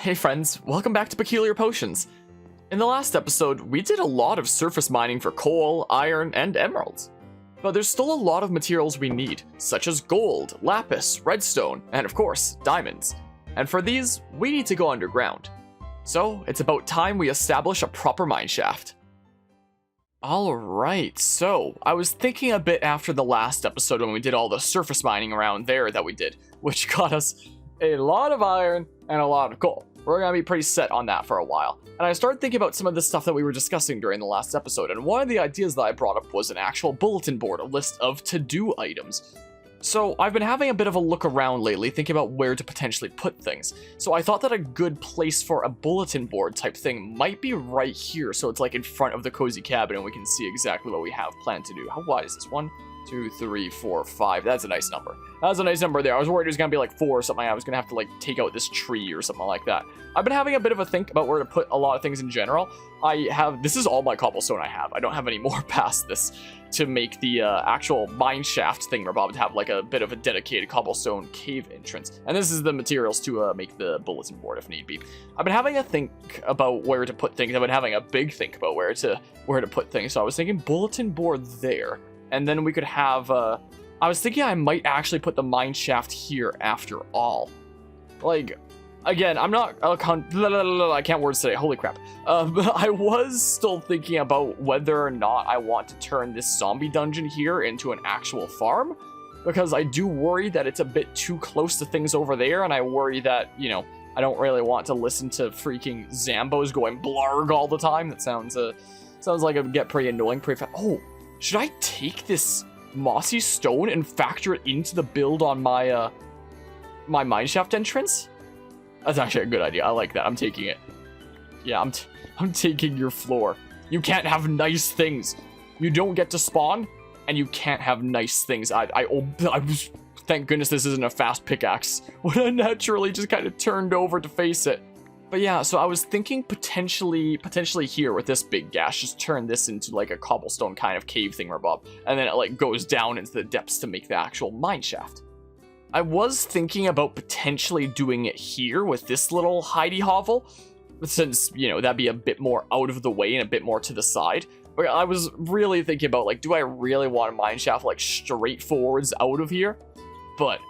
Hey friends, welcome back to Peculiar Potions. In the last episode, we did a lot of surface mining for coal, iron, and emeralds. But there's still a lot of materials we need, such as gold, lapis, redstone, and of course, diamonds. And for these, we need to go underground. So, it's about time we establish a proper mineshaft. Alright, so, I was thinking a bit after the last episode when we did all the surface mining around there that we did, which got us a lot of iron and a lot of coal. We're gonna be pretty set on that for a while. And I started thinking about some of the stuff that we were discussing during the last episode, and one of the ideas that I brought up was an actual bulletin board, a list of to-do items. So I've been having a bit of a look around lately, thinking about where to potentially put things. So I thought that a good place for a bulletin board type thing might be right here, so it's like in front of the cozy cabin and we can see exactly what we have planned to do. How wide is this? 1, 2, 3, 4, 5. That's a nice number. That's a nice number there. I was worried it was gonna be like 4 or something. I was gonna have to like take out this tree or something like that. I've been having a bit of a think about where to put a lot of things in general. This is all my cobblestone I have. I don't have any more past this to make the actual mineshaft thing where Bob would have like a bit of a dedicated cobblestone cave entrance. And this is the materials to make the bulletin board if need be. I've been having a think about where to put things. I've been having a big think about where to put things. So I was thinking bulletin board there. And then we could have, I was thinking I might actually put the mineshaft here after all. Like, again, I'm not, I can't words today, holy crap. I was still thinking about whether or not I want to turn this zombie dungeon here into an actual farm. Because I do worry that it's a bit too close to things over there, and I worry that, you know, I don't really want to listen to freaking Zambos going blarg all the time. That sounds like it would get pretty annoying pretty fast. Oh, should I take this mossy stone and factor it into the build on my my mineshaft entrance? That's actually a good idea. I like that. I'm taking it. Yeah, I'm taking your floor. You can't have nice things. You don't get to spawn, and you can't have nice things. I was, thank goodness this isn't a fast pickaxe. When I naturally just kind of turned over to face it. But yeah, so I was thinking potentially here with this big gash, just turn this into like a cobblestone kind of cave thingamabob, and then it like goes down into the depths to make the actual mineshaft. I was thinking about potentially doing it here with this little hidey hovel, since, you know, that'd be a bit more out of the way and a bit more to the side. But I was really thinking about, like, do I really want a mineshaft, like, straight forwards out of here? But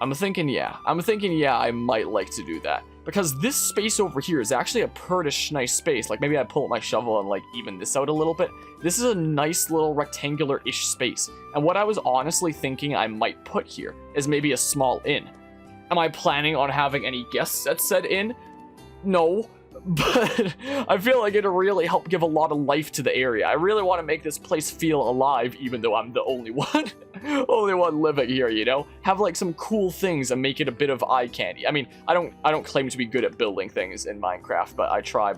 I'm thinking, yeah, I might like to do that. Because this space over here is actually a pretty nice space. Like, maybe I pull up my shovel and, like, even this out a little bit. This is a nice little rectangular-ish space. And what I was honestly thinking I might put here is maybe a small inn. Am I planning on having any guests at said inn? No. But I feel like it'll really help give a lot of life to the area. I really want to make this place feel alive, even though I'm the only one living here, you know? Have like some cool things and make it a bit of eye candy. I mean, I don't claim to be good at building things in Minecraft, but I try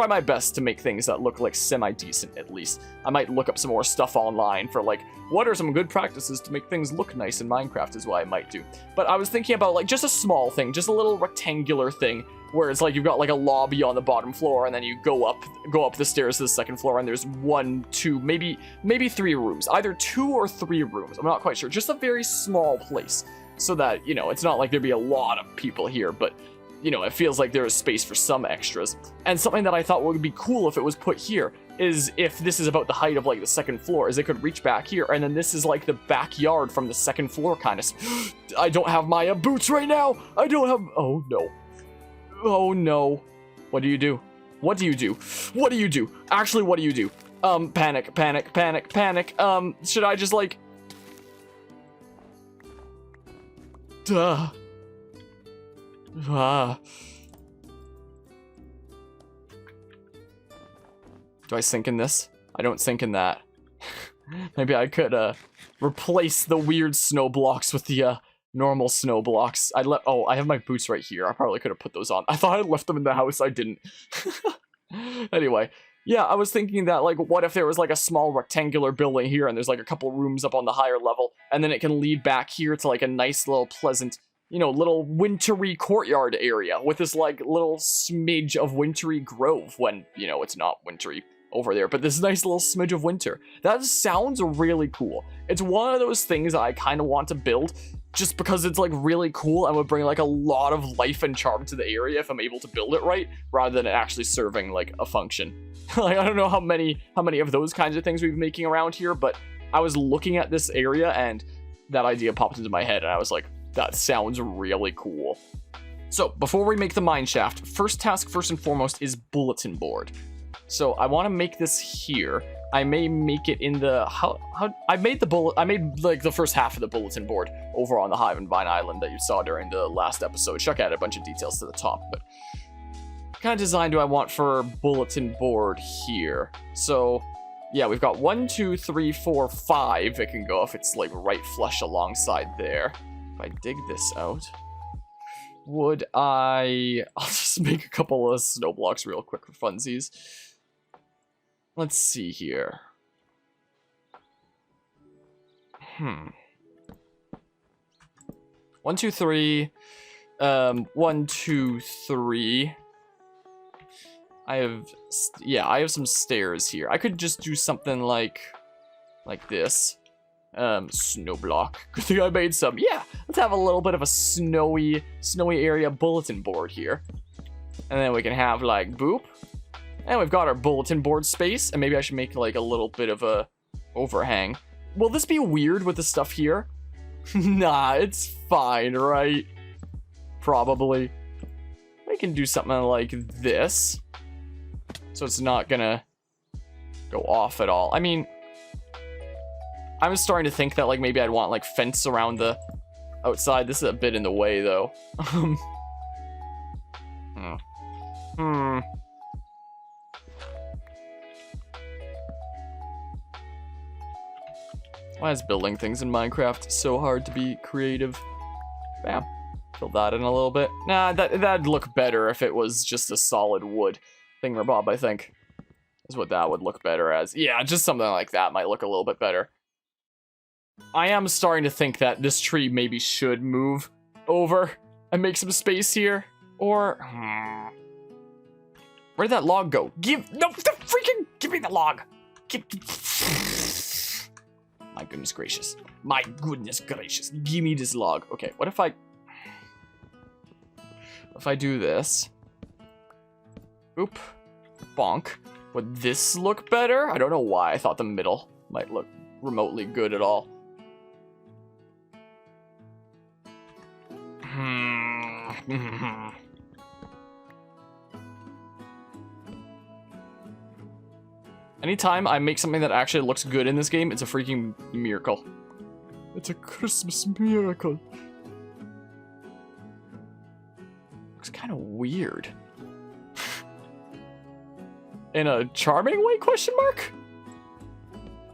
my best to make things that look like semi-decent at least. I might look up some more stuff online for like, what are some good practices to make things look nice in Minecraft is what I might do. But I was thinking about like just a small thing, just a little rectangular thing, where it's like you've got like a lobby on the bottom floor, and then you go up the stairs to the second floor, and there's 1, 2, maybe 3 rooms, either 2 or 3 rooms. I'm not quite sure. Just a very small place, so that, you know, it's not like there'd be a lot of people here, but, you know, it feels like there is space for some extras. And something that I thought would be cool if it was put here is, if this is about the height of like the second floor, is it could reach back here, and then this is like the backyard from the second floor kind of. I don't have my boots right now. I don't have. Oh no. Oh no. What do you do? What do you do? What do you do? Actually, what do you do? Panic. Should I just like... Duh. Do I sink in this? I don't sink in that. Maybe I could, replace the weird snow blocks with the, normal snow blocks. Oh, I have my boots right here. I probably could have put those on. I thought I left them in the house. I didn't. Anyway, yeah, I was thinking that, like, what if there was, like, a small rectangular building here, and there's, like, a couple rooms up on the higher level, and then it can lead back here to, like, a nice little pleasant, you know, little wintry courtyard area with this, like, little smidge of wintry grove when, you know, it's not wintry over there, but this nice little smidge of winter. That sounds really cool. It's one of those things I kind of want to build, just because it's like really cool and would bring like a lot of life and charm to the area if I'm able to build it right, rather than it actually serving like a function. Like, I don't know how many of those kinds of things we've been making around here, but I was looking at this area and that idea popped into my head and I was like, that sounds really cool. So before we make the mineshaft, first task first and foremost is bulletin board. So I want to make this here. I may make it in the I made like the first half of the bulletin board over on the Hive and Vine Island that you saw during the last episode. Chuck added a bunch of details to the top, but what kind of design do I want for bulletin board here? So yeah, we've got 1, 2, 3, 4, 5 it can go if it's like right flush alongside there. If I dig this out, I'll just make a couple of snow blocks real quick for funsies. Let's see here. 1, 2, 3. 1, 2, 3. I have some stairs here. I could just do something like this. Snow block. Good thing I made some. Yeah, let's have a little bit of a snowy area bulletin board here. And then we can have like boop. And we've got our bulletin board space, and maybe I should make like a little bit of a overhang. Will this be weird with the stuff here? Nah, it's fine, right? Probably. I can do something like this. So it's not gonna go off at all. I mean, I'm starting to think that like maybe I'd want like fence around the outside. This is a bit in the way though. Why is building things in Minecraft so hard to be creative? Bam. Fill that in a little bit. Nah, that'd look better if it was just a solid wood thingamabob, I think. Is what that would look better as. Yeah, just something like that might look a little bit better. I am starting to think that this tree maybe should move over and make some space here. Or... where'd that log go? Give me the log! My goodness gracious. My goodness gracious. Give me this log. Okay, what if I do this? Oop. Bonk. Would this look better? I don't know why I thought the middle might look remotely good at all. Anytime I make something that actually looks good in this game, it's a freaking miracle. It's a Christmas miracle. Looks kind of weird. In a charming way, question mark?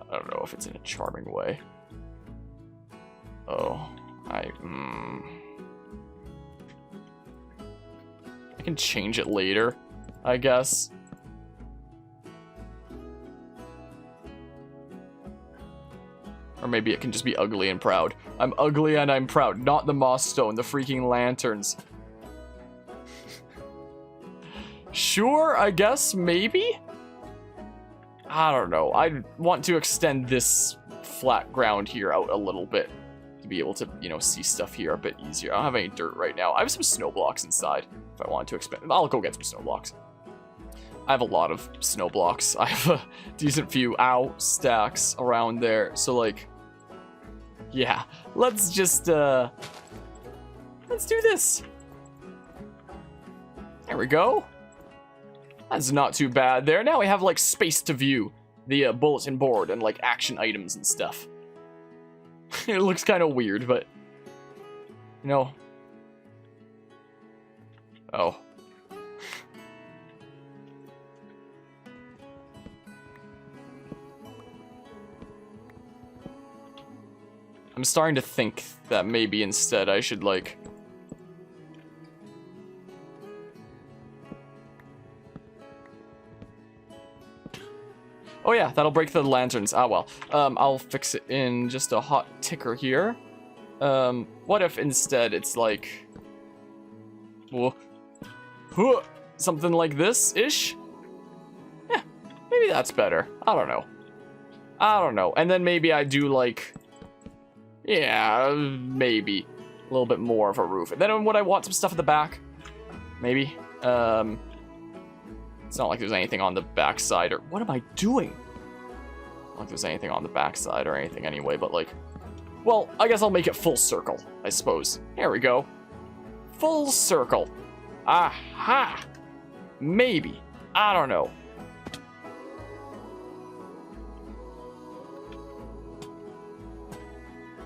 I don't know if it's in a charming way. Oh, I can change it later, I guess. Or maybe it can just be ugly and proud. I'm ugly and I'm proud. Not the moss stone, the freaking lanterns. Sure, I guess, maybe? I don't know. I want to extend this flat ground here out a little bit to be able to, you know, see stuff here a bit easier. I don't have any dirt right now. I have some snow blocks inside if I want to expand. I'll go get some snow blocks. I have a lot of snow blocks. I have a decent few stacks around there. So like, yeah, let's just, let's do this. There we go. That's not too bad there. Now we have like space to view the bulletin board and like action items and stuff. It looks kind of weird, but you know. Oh. I'm starting to think that maybe instead I should like... Oh yeah, that'll break the lanterns. Ah well. I'll fix it in just a hot ticker here. What if instead it's like... something like this-ish? Yeah, maybe that's better. I don't know. And then maybe I do like... Yeah, maybe. A little bit more of a roof. And then would I want some stuff at the back? Maybe. It's not like there's anything on the backside, or what am I doing? Not like there's anything on the backside or anything anyway, but like, well, I guess I'll make it full circle, I suppose. There we go. Full circle. Aha! Maybe. I don't know.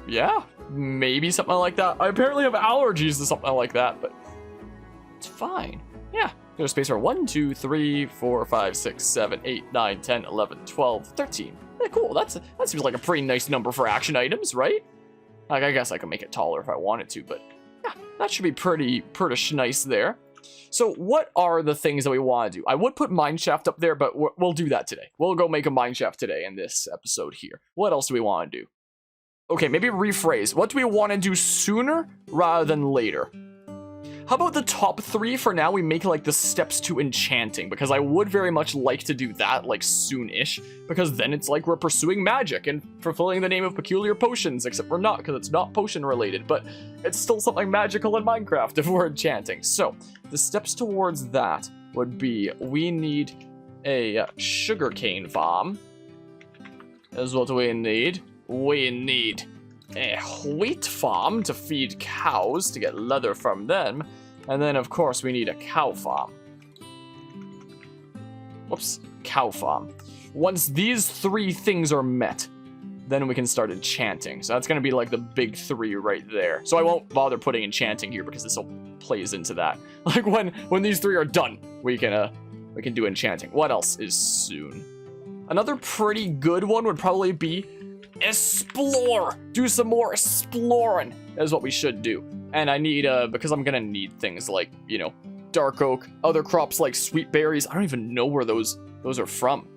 Yeah, maybe something like that. I apparently have allergies to something like that, but it's fine. Yeah, there's space for 1, 2, 3, 4, 5, 6, 7, 8, 9, 10, 11, 12, 13. Yeah, cool. That seems like a pretty nice number for action items, right? Like, I guess I can make it taller if I wanted to, but yeah, that should be pretty nice there. So what are the things that we want to do? I would put mineshaft up there, but we'll do that today. We'll go make a mineshaft today in this episode here. What else do we want to do? Okay, maybe rephrase. What do we want to do sooner rather than later? How about the top 3 for now? We make like the steps to enchanting, because I would very much like to do that like soon-ish, because then it's like we're pursuing magic and fulfilling the name of peculiar potions, except we're not, because it's not potion related, but it's still something magical in Minecraft if we're enchanting. So the steps towards that would be, we need a sugarcane farm, is what we need. We need a wheat farm to feed cows to get leather from them. And then, of course, we need a cow farm. Whoops, cow farm. Once these 3 things are met, then we can start enchanting. So that's going to be like the big 3 right there. So I won't bother putting enchanting here because this all plays into that. Like when these 3 are done, we can do enchanting. What else is soon? Another pretty good one would probably be explore. Do some more exploring is what we should do. And I need, because I'm gonna need things like, you know, dark oak, other crops like sweet berries. I don't even know where those are from.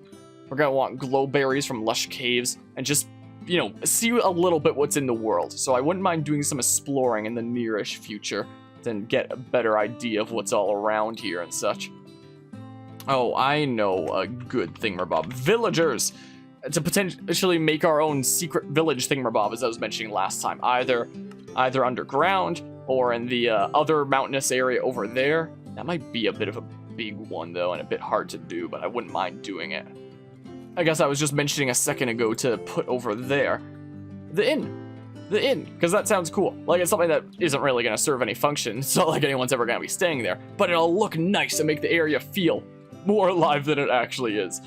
We're gonna want glow berries from lush caves and just, you know, see a little bit what's in the world. So I wouldn't mind doing some exploring in the nearish future, then get a better idea of what's all around here and such. Oh, I know a good thingamabob. Villagers! To potentially make our own secret village thingamabob, as I was mentioning last time. Either underground or in the other mountainous area over there. That might be a bit of a big one, though, and a bit hard to do, but I wouldn't mind doing it. I guess I was just mentioning a second ago to put over there. The inn, because that sounds cool. Like, it's something that isn't really going to serve any function. It's not like anyone's ever going to be staying there, but it'll look nice and make the area feel more alive than it actually is.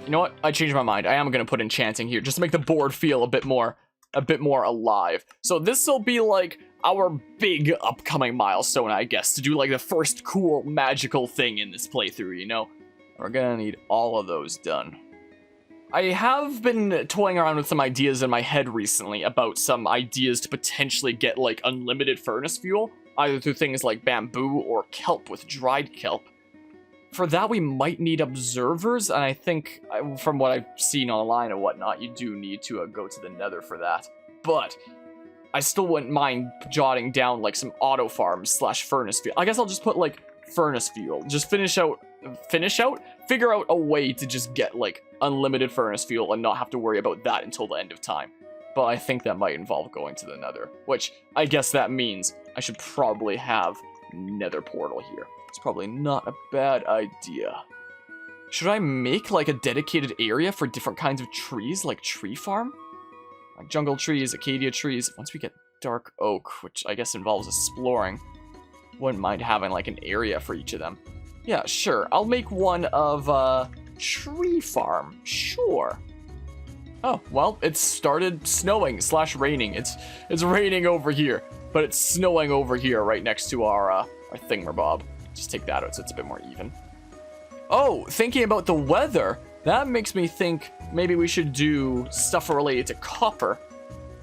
You know what? I changed my mind. I am going to put enchanting here just to make the board feel a bit more alive. So this will be like our big upcoming milestone, I guess, to do like the first cool magical thing in this playthrough, you know? We're going to need all of those done. I have been toying around with some ideas in my head recently about some ideas to potentially get like unlimited furnace fuel, either through things like bamboo or kelp with dried kelp. For that, we might need observers, and I think, from what I've seen online and whatnot, you do need to go to the nether for that. But I still wouldn't mind jotting down, like, some auto farms / furnace fuel. I guess I'll just put, like, furnace fuel. Just figure out a way to just get, like, unlimited furnace fuel and not have to worry about that until the end of time. But I think that might involve going to the nether, which I guess that means I should probably have nether portal here. It's probably not a bad idea. Should I make like a dedicated area for different kinds of trees, like tree farm? Like jungle trees, acacia trees. Once we get dark oak, which I guess involves exploring, wouldn't mind having like an area for each of them. Yeah, sure. I'll make one of tree farm. Sure. Oh, well, it started snowing / raining. It's raining over here, but it's snowing over here right next to our thingamabob. Just take that out so it's a bit more even. Oh, thinking about the weather, that makes me think maybe we should do stuff related to copper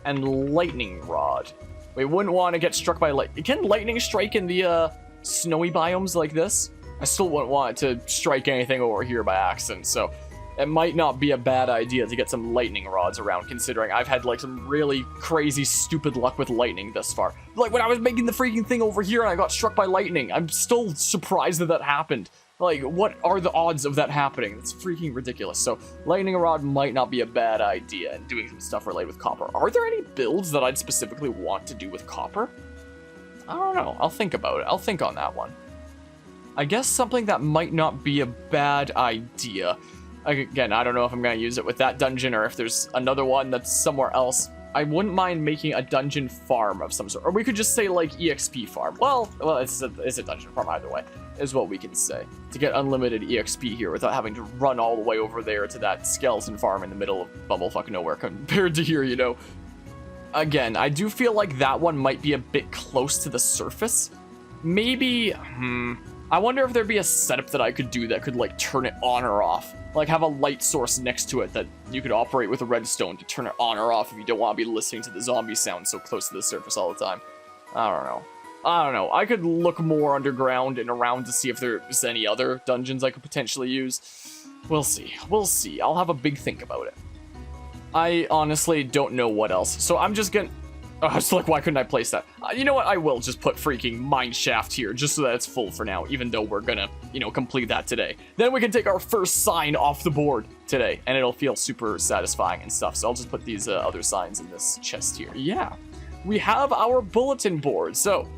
and lightning rod. We wouldn't want to get struck by lightning. Can lightning strike in the snowy biomes like this? I still wouldn't want it to strike anything over here by accident, so it might not be a bad idea to get some lightning rods around, considering I've had like some really crazy stupid luck with lightning thus far. Like when I was making the freaking thing over here and I got struck by lightning. I'm still surprised that happened. Like, what are the odds of that happening? It's freaking ridiculous. So, lightning rod might not be a bad idea, and doing some stuff related with copper. Are there any builds that I'd specifically want to do with copper? I don't know. I'll think about it. I'll think on that one. I guess something that might not be a bad idea. Again, I don't know if I'm going to use it with that dungeon or if there's another one that's somewhere else. I wouldn't mind making a dungeon farm of some sort. Or we could just say, like, EXP farm. Well, it's a dungeon farm either way, is what we can say. To get unlimited EXP here without having to run all the way over there to that skeleton farm in the middle of bumblefuck nowhere compared to here, you know. Again, I do feel like that one might be a bit close to the surface. Maybe, I wonder if there'd be a setup that I could do that could, like, turn it on or off. Like, have a light source next to it that you could operate with a redstone to turn it on or off if you don't want to be listening to the zombie sound so close to the surface all the time. I don't know. I could look more underground and around to see if there's any other dungeons I could potentially use. We'll see. I'll have a big think about it. I honestly don't know what else. So I'm just gonna... I was like, why couldn't I place that? You know what? I will just put freaking mineshaft here, just so that it's full for now, even though we're gonna, you know, complete that today. Then we can take our first sign off the board today, and it'll feel super satisfying and stuff. So I'll just put these other signs in this chest here. Yeah, we have our bulletin board. So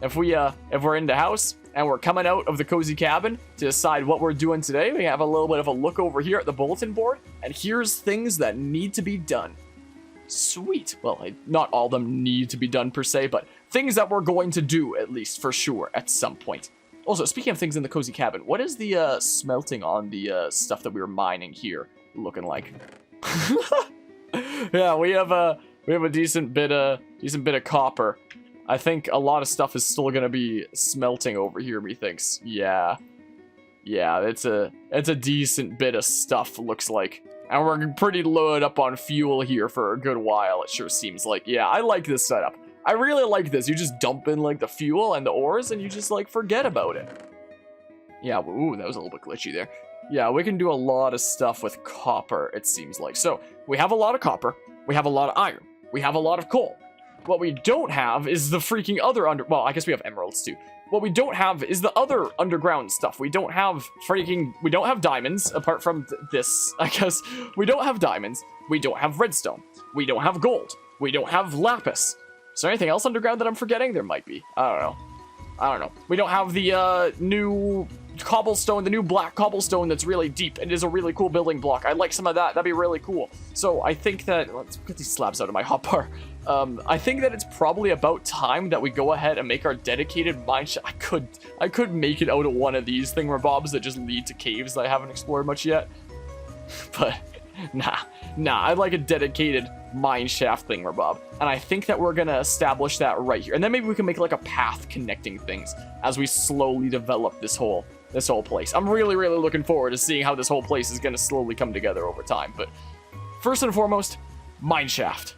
if we're in the house and we're coming out of the cozy cabin to decide what we're doing today, we have a little bit of a look over here at the bulletin board, and here's things that need to be done. Sweet. Well, not all of them need to be done per se, but things that we're going to do, at least, for sure, at some point. Also, speaking of things in the cozy cabin, what is the smelting on the stuff that we were mining here looking like? Yeah, we have a decent bit of copper. I think a lot of stuff is still gonna be smelting over here, methinks. Yeah, it's a decent bit of stuff, looks like. And we're pretty loaded up on fuel here for a good while, it sure seems like. Yeah, I like this setup. I really like this. You just dump in, like, the fuel and the ores, and you just, like, forget about it. Yeah, ooh, that was a little bit glitchy there. Yeah, we can do a lot of stuff with copper, it seems like. So, we have a lot of copper. We have a lot of iron. We have a lot of coal. What we don't have is the freaking other well, I guess we have emeralds, too. What we don't have is the other underground stuff. We don't have diamonds, apart from this, I guess. We don't have diamonds. We don't have redstone. We don't have gold. We don't have lapis. Is there anything else underground that I'm forgetting? There might be. I don't know. We don't have the new cobblestone, the new black cobblestone that's really deep and is a really cool building block. I'd like some of that. That'd be really cool. So I think that... Let's get these slabs out of my hotbar. I think that it's probably about time that we go ahead and make our dedicated mineshaft. I could make it out of one of these thingamabobs that just lead to caves that I haven't explored much yet. But nah, I'd like a dedicated mineshaft thingamabob. And I think that we're gonna establish that right here. And then maybe we can make like a path connecting things as we slowly develop this whole place. I'm really looking forward to seeing how this whole place is gonna slowly come together over time. But first and foremost, mineshaft.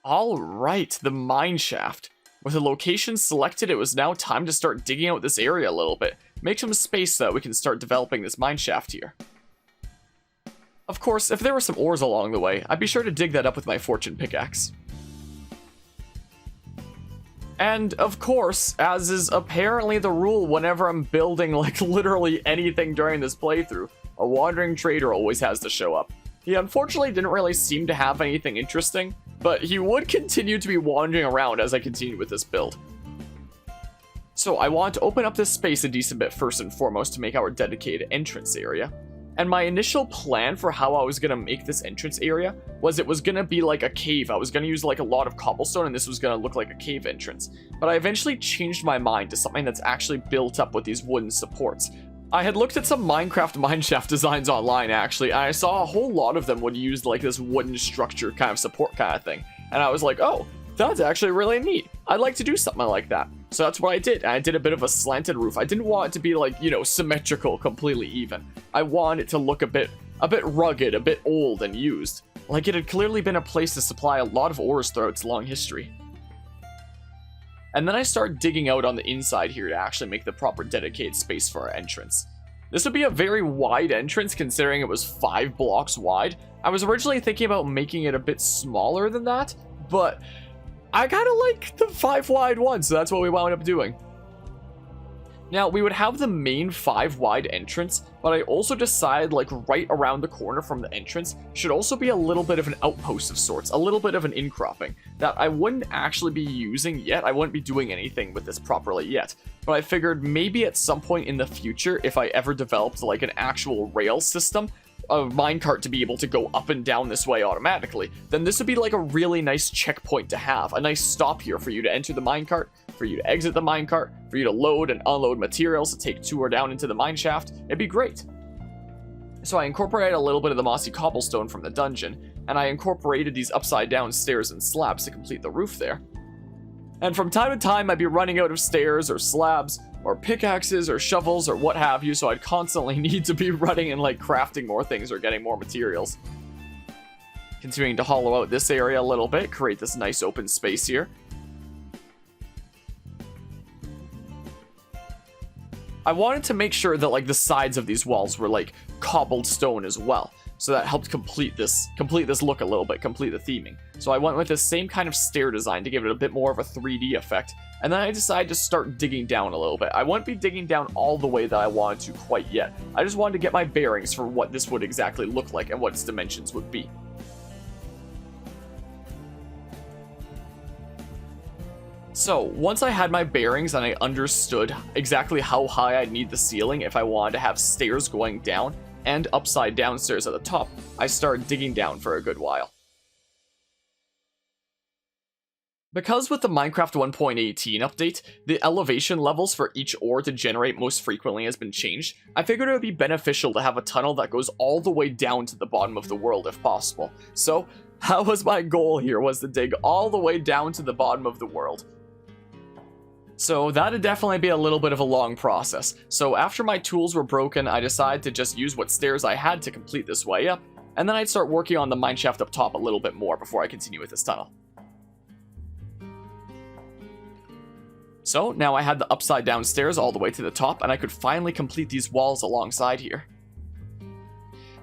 Alright, the mineshaft. With the location selected, it was now time to start digging out this area a little bit. Make some space so that we can start developing this mineshaft here. Of course, if there were some ores along the way, I'd be sure to dig that up with my fortune pickaxe. And, of course, as is apparently the rule whenever I'm building, like, literally anything during this playthrough, a wandering trader always has to show up. He unfortunately didn't really seem to have anything interesting, but he would continue to be wandering around as I continue with this build. So I want to open up this space a decent bit first and foremost to make our dedicated entrance area. And my initial plan for how I was going to make this entrance area was it was going to be like a cave. I was going to use like a lot of cobblestone and this was going to look like a cave entrance. But I eventually changed my mind to something that's actually built up with these wooden supports. I had looked at some Minecraft mineshaft designs online actually, and I saw a whole lot of them would use like this wooden structure kind of support kind of thing. And I was like, oh, that's actually really neat. I'd like to do something like that. So that's what I did. I did a bit of a slanted roof. I didn't want it to be like, you know, symmetrical, completely even. I wanted it to look a bit rugged, a bit old and used. Like it had clearly been a place to supply a lot of ores throughout its long history. And then I started digging out on the inside here to actually make the proper dedicated space for our entrance. This would be a very wide entrance considering it was 5 blocks wide. I was originally thinking about making it a bit smaller than that, but I kind of like the 5 wide one, so that's what we wound up doing. Now, we would have the main 5 wide entrance, but I also decided like right around the corner from the entrance should also be a little bit of an outpost of sorts, a little bit of an incropping that I wouldn't actually be using yet. I wouldn't be doing anything with this properly yet, but I figured maybe at some point in the future, if I ever developed like an actual rail system, a minecart to be able to go up and down this way automatically, then this would be like a really nice checkpoint to have, a nice stop here for you to enter the minecart, for you to exit the minecart, for you to load and unload materials to take to or down into the mineshaft. It'd be great. So I incorporated a little bit of the mossy cobblestone from the dungeon, and I incorporated these upside down stairs and slabs to complete the roof there. And from time to time, I'd be running out of stairs or slabs or pickaxes or shovels or what have you, so I'd constantly need to be running and like crafting more things or getting more materials. Continuing to hollow out this area a little bit, create this nice open space here. I wanted to make sure that like the sides of these walls were like cobbled stone as well. So that helped complete this look a little bit, complete the theming. So I went with the same kind of stair design to give it a bit more of a 3D effect. And then I decided to start digging down a little bit. I wouldn't be digging down all the way that I wanted to quite yet. I just wanted to get my bearings for what this would exactly look like and what its dimensions would be. So, once I had my bearings and I understood exactly how high I'd need the ceiling if I wanted to have stairs going down and upside down stairs at the top, I started digging down for a good while. Because with the Minecraft 1.18 update, the elevation levels for each ore to generate most frequently has been changed, I figured it would be beneficial to have a tunnel that goes all the way down to the bottom of the world if possible. So, that was my goal here, was to dig all the way down to the bottom of the world. So that'd definitely be a little bit of a long process. So after my tools were broken, I decided to just use what stairs I had to complete this way up, and then I'd start working on the mineshaft up top a little bit more before I continue with this tunnel. So now I had the upside down stairs all the way to the top, and I could finally complete these walls alongside here.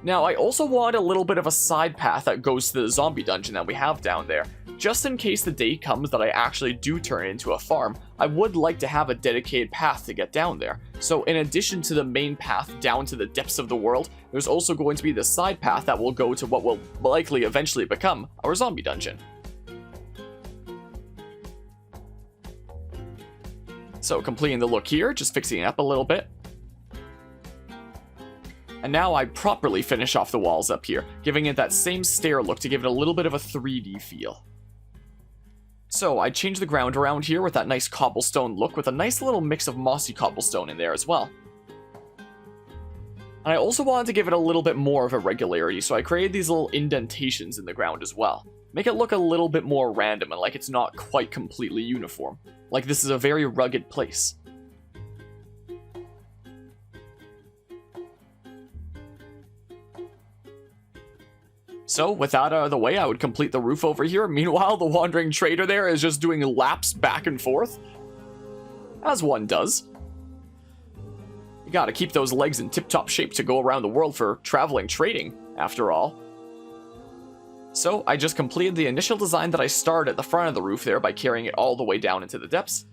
Now I also wanted a little bit of a side path that goes to the zombie dungeon that we have down there. Just in case the day comes that I actually do turn it into a farm, I would like to have a dedicated path to get down there. So in addition to the main path down to the depths of the world, there's also going to be the side path that will go to what will likely eventually become our zombie dungeon. So completing the look here, just fixing it up a little bit. And now I properly finish off the walls up here, giving it that same stair look to give it a little bit of a 3D feel. So I changed the ground around here with that nice cobblestone look with a nice little mix of mossy cobblestone in there as well. And I also wanted to give it a little bit more of a regularity, so I created these little indentations in the ground as well. Make it look a little bit more random and like it's not quite completely uniform. Like this is a very rugged place. So, with that out of the way, I would complete the roof over here. Meanwhile, the wandering trader there is just doing laps back and forth. As one does. You gotta keep those legs in tip-top shape to go around the world for traveling trading, after all. So, I just completed the initial design that I started at the front of the roof there by carrying it all the way down into the depths.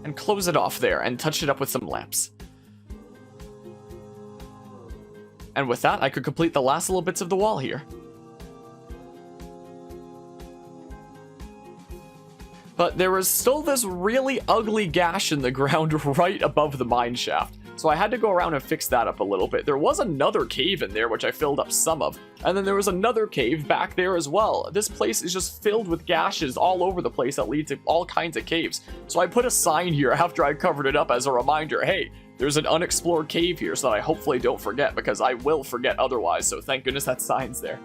And close it off there and touch it up with some lamps. And with that, I could complete the last little bits of the wall here. But there was still this really ugly gash in the ground right above the mineshaft. So I had to go around and fix that up a little bit. There was another cave in there, which I filled up some of. And then there was another cave back there as well. This place is just filled with gashes all over the place that lead to all kinds of caves. So I put a sign here after I covered it up as a reminder, hey, there's an unexplored cave here, so that I hopefully don't forget, because I will forget otherwise, so thank goodness that sign's there.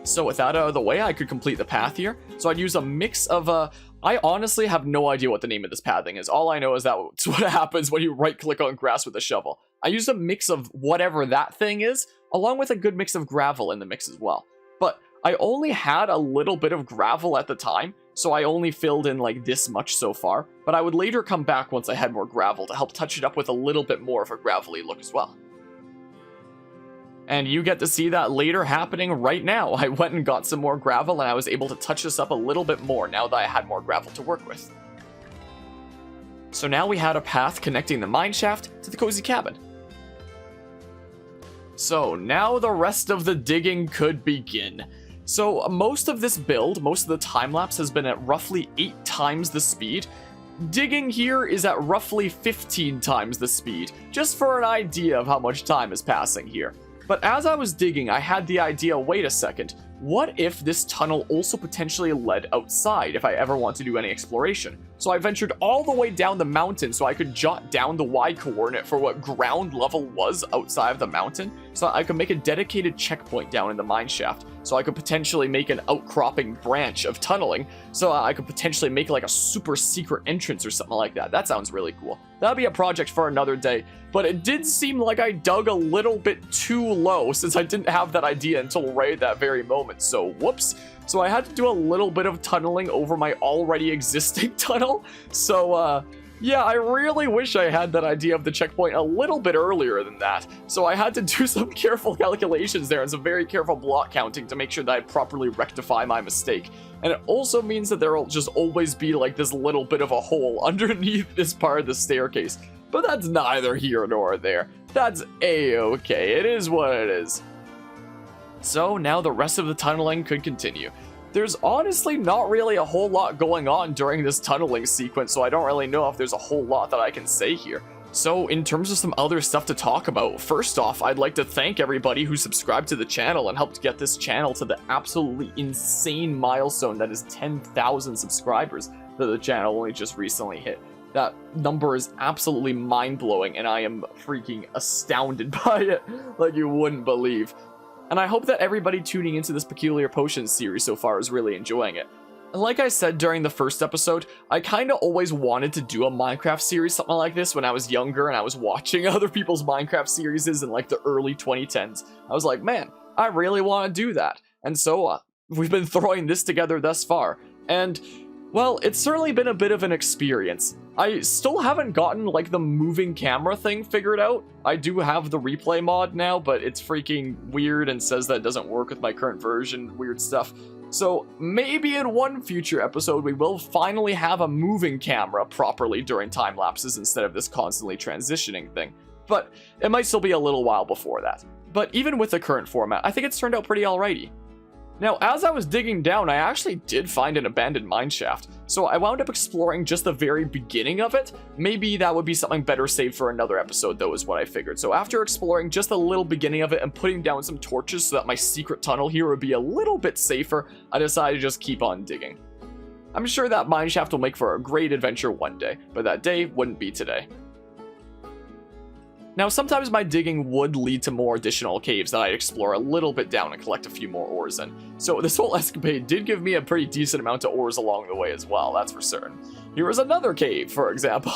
So with that out of the way, I could complete the path here. So I'd use a mix of, I honestly have no idea what the name of this pathing is. All I know is that's what happens when you right-click on grass with a shovel. I used a mix of whatever that thing is, along with a good mix of gravel in the mix as well. But I only had a little bit of gravel at the time, so I only filled in like this much so far, but I would later come back once I had more gravel to help touch it up with a little bit more of a gravelly look as well. And you get to see that later happening right now. I went and got some more gravel and I was able to touch this up a little bit more now that I had more gravel to work with. So now we had a path connecting the mineshaft to the cozy cabin. So now the rest of the digging could begin. So most of this build, most of the time-lapse has been at roughly 8 times the speed. Digging here is at roughly 15 times the speed, just for an idea of how much time is passing here. But as I was digging, I had the idea, wait a second, what if this tunnel also potentially led outside if I ever want to do any exploration? So I ventured all the way down the mountain so I could jot down the Y coordinate for what ground level was outside of the mountain, so I could make a dedicated checkpoint down in the mineshaft, so I could potentially make an outcropping branch of tunneling, so I could potentially make like a super secret entrance or something like that. That sounds really cool. That'll be a project for another day, but it did seem like I dug a little bit too low since I didn't have that idea until right at that very moment, so whoops. So I had to do a little bit of tunneling over my already existing tunnel, so yeah, I really wish I had that idea of the checkpoint a little bit earlier than that. So I had to do some careful calculations there and some very careful block counting to make sure that I properly rectify my mistake. And it also means that there will just always be like this little bit of a hole underneath this part of the staircase. But that's neither here nor there. That's a-okay. It is what it is. So now the rest of the tunneling could continue. There's honestly not really a whole lot going on during this tunneling sequence, so I don't really know if there's a whole lot that I can say here. So in terms of some other stuff to talk about, first off, I'd like to thank everybody who subscribed to the channel and helped get this channel to the absolutely insane milestone that is 10,000 subscribers that the channel only just recently hit. That number is absolutely mind-blowing, and I am freaking astounded by it, like you wouldn't believe. And I hope that everybody tuning into this Peculiar Potions series so far is really enjoying it. And like I said during the first episode, I kinda always wanted to do a Minecraft series, something like this, when I was younger and I was watching other people's Minecraft series in like the early 2010s. I was like, man, I really want to do that. And so we've been throwing this together thus far. And well, it's certainly been a bit of an experience. I still haven't gotten like the moving camera thing figured out. I do have the replay mod now, but it's freaking weird and says that it doesn't work with my current version, weird stuff. So maybe in one future episode we will finally have a moving camera properly during time lapses instead of this constantly transitioning thing. But it might still be a little while before that. But even with the current format, I think it's turned out pretty alrighty. Now, as I was digging down, I actually did find an abandoned mineshaft, so I wound up exploring just the very beginning of it. Maybe that would be something better saved for another episode, though, is what I figured. So after exploring just the little beginning of it and putting down some torches so that my secret tunnel here would be a little bit safer, I decided to just keep on digging. I'm sure that mineshaft will make for a great adventure one day, but that day wouldn't be today. Now, sometimes my digging would lead to more additional caves that I'd explore a little bit down and collect a few more ores in. So this whole escapade did give me a pretty decent amount of ores along the way as well, that's for certain. Here was another cave, for example.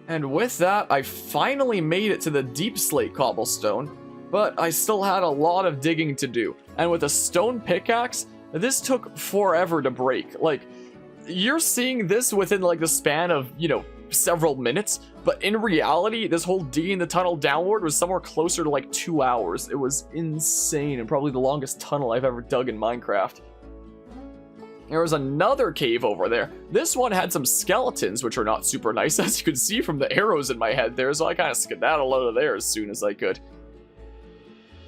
And with that, I finally made it to the deep slate cobblestone, but I still had a lot of digging to do. And with a stone pickaxe, this took forever to break. Like, you're seeing this within like the span of, you know, several minutes, but in reality, this whole digging the tunnel downward was somewhere closer to like 2 hours. It was insane and probably the longest tunnel I've ever dug in Minecraft. There was another cave over there. This one had some skeletons, which are not super nice, as you can see from the arrows in my head there, so I kind of skedaddled out of there as soon as I could.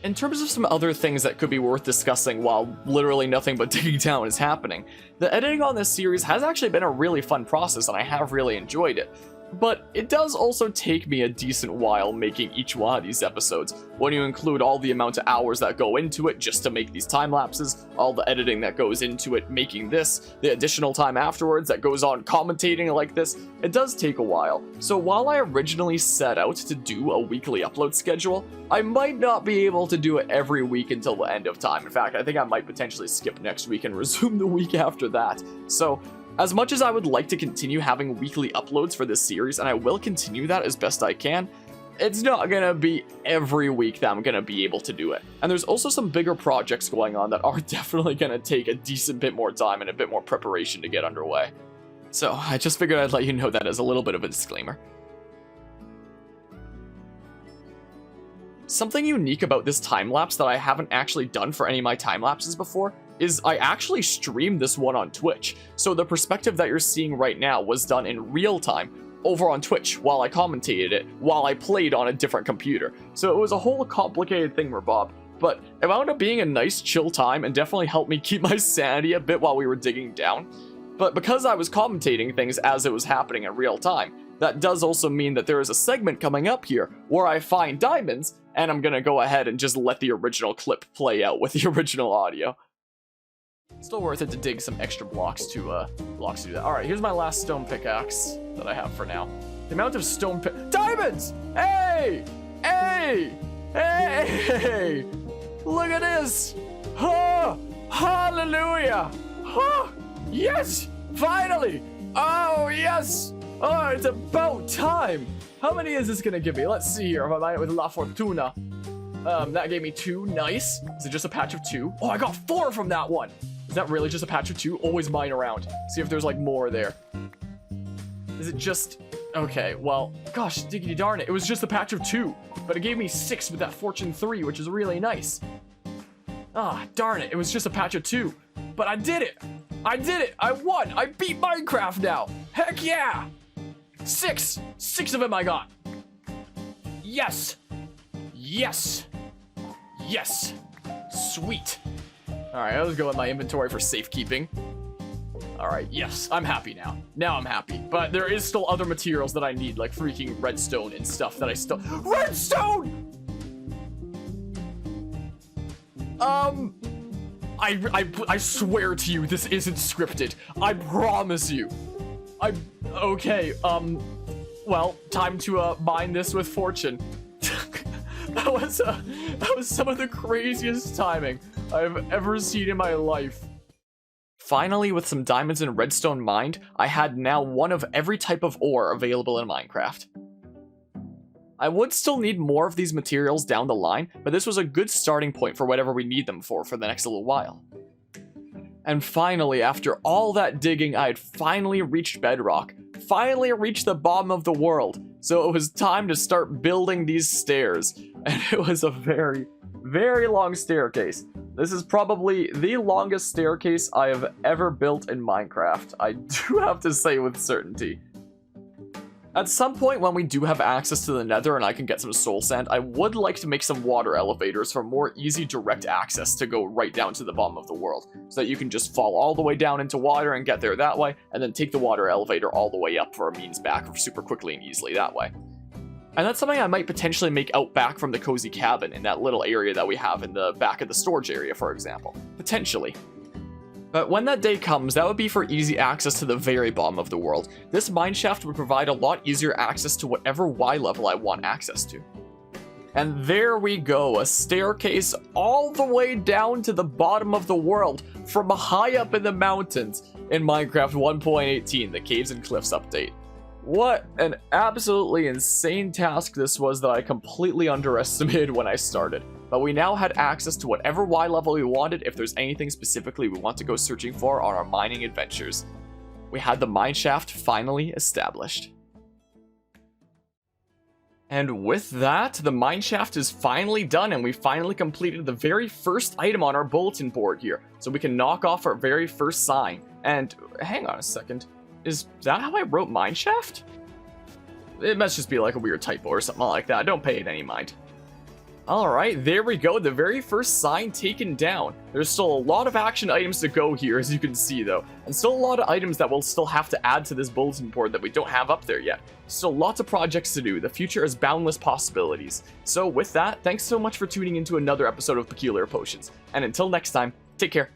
In terms of some other things that could be worth discussing while literally nothing but digging down is happening, the editing on this series has actually been a really fun process and I have really enjoyed it. But it does also take me a decent while making each one of these episodes, when you include all the amount of hours that go into it just to make these time lapses, all the editing that goes into it making this, the additional time afterwards that goes on commentating like this. It does take a while. So while I originally set out to do a weekly upload schedule, I might not be able to do it every week until the end of time. In fact, I think I might potentially skip next week and resume the week after that. So as much as I would like to continue having weekly uploads for this series, and I will continue that as best I can, it's not gonna be every week that I'm gonna be able to do it. And there's also some bigger projects going on that are definitely gonna take a decent bit more time and a bit more preparation to get underway. So I just figured I'd let you know that as a little bit of a disclaimer. Something unique about this time lapse that I haven't actually done for any of my time lapses before is I actually streamed this one on Twitch. So the perspective that you're seeing right now was done in real time over on Twitch while I commentated it, while I played on a different computer. So it was a whole complicated thing, Bob. But it wound up being a nice chill time and definitely helped me keep my sanity a bit while we were digging down. But because I was commentating things as it was happening in real time, that does also mean that there is a segment coming up here where I find diamonds, and I'm gonna go ahead and just let the original clip play out with the original audio. Still worth it to dig some extra blocks to do that. Alright, here's my last stone pickaxe that I have for now. The amount of stone diamonds! Hey! Hey! Hey! Look at this! Oh! Hallelujah! Oh! Yes! Finally! Oh, yes! Oh, it's about time! How many is this gonna give me? Let's see here. If I mine it with La Fortuna. That gave me 2. Nice. Is it just a patch of 2? Oh, I got 4 from that one! Is that really just a patch of 2? Always mine around. See if there's like more there. Is it just... Okay, well, gosh, diggity darn it. It was just a patch of 2. But it gave me 6 with that Fortune 3, which is really nice. Ah, darn it. It was just a patch of 2. But I did it! I did it! I won! I beat Minecraft now! Heck yeah! 6! 6 of them I got! Yes! Yes! Yes! Sweet! Alright, let's go in my inventory for safekeeping. Alright, yes, I'm happy now. Now I'm happy. But there is still other materials that I need, like freaking redstone and stuff that I still... Redstone! I swear to you, this isn't scripted. I promise you. Okay, well, time to, mine this with fortune. That was some of the craziest timing I've ever seen in my life. Finally, with some diamonds and redstone mined, I had now one of every type of ore available in Minecraft. I would still need more of these materials down the line, but this was a good starting point for whatever we need them for the next little while. And finally, after all that digging, I had finally reached bedrock. Finally reached the bottom of the world. So it was time to start building these stairs. And it was a very, very long staircase. This is probably the longest staircase I have ever built in Minecraft. I do have to say with certainty. At some point when we do have access to the nether and I can get some soul sand, I would like to make some water elevators for more easy direct access to go right down to the bottom of the world. So that you can just fall all the way down into water and get there that way, and then take the water elevator all the way up for a means back super quickly and easily that way. And that's something I might potentially make out back from the cozy cabin in that little area that we have in the back of the storage area, for example. Potentially. But when that day comes, that would be for easy access to the very bottom of the world. This mineshaft would provide a lot easier access to whatever Y level I want access to. And there we go, a staircase all the way down to the bottom of the world from high up in the mountains in Minecraft 1.18, the Caves and Cliffs update. What an absolutely insane task this was that I completely underestimated when I started. But we now had access to whatever Y level we wanted if there's anything specifically we want to go searching for on our mining adventures. We had the mineshaft finally established. And with that, the mineshaft is finally done and we finally completed the very first item on our bulletin board here. So we can knock off our very first sign. And hang on a second, is that how I wrote mineshaft? It must just be like a weird typo or something like that, don't pay it any mind. Alright, there we go, the very first sign taken down. There's still a lot of action items to go here, as you can see though. And still a lot of items that we'll still have to add to this bulletin board that we don't have up there yet. Still lots of projects to do, the future has boundless possibilities. So with that, thanks so much for tuning into another episode of Peculiar Potions. And until next time, take care.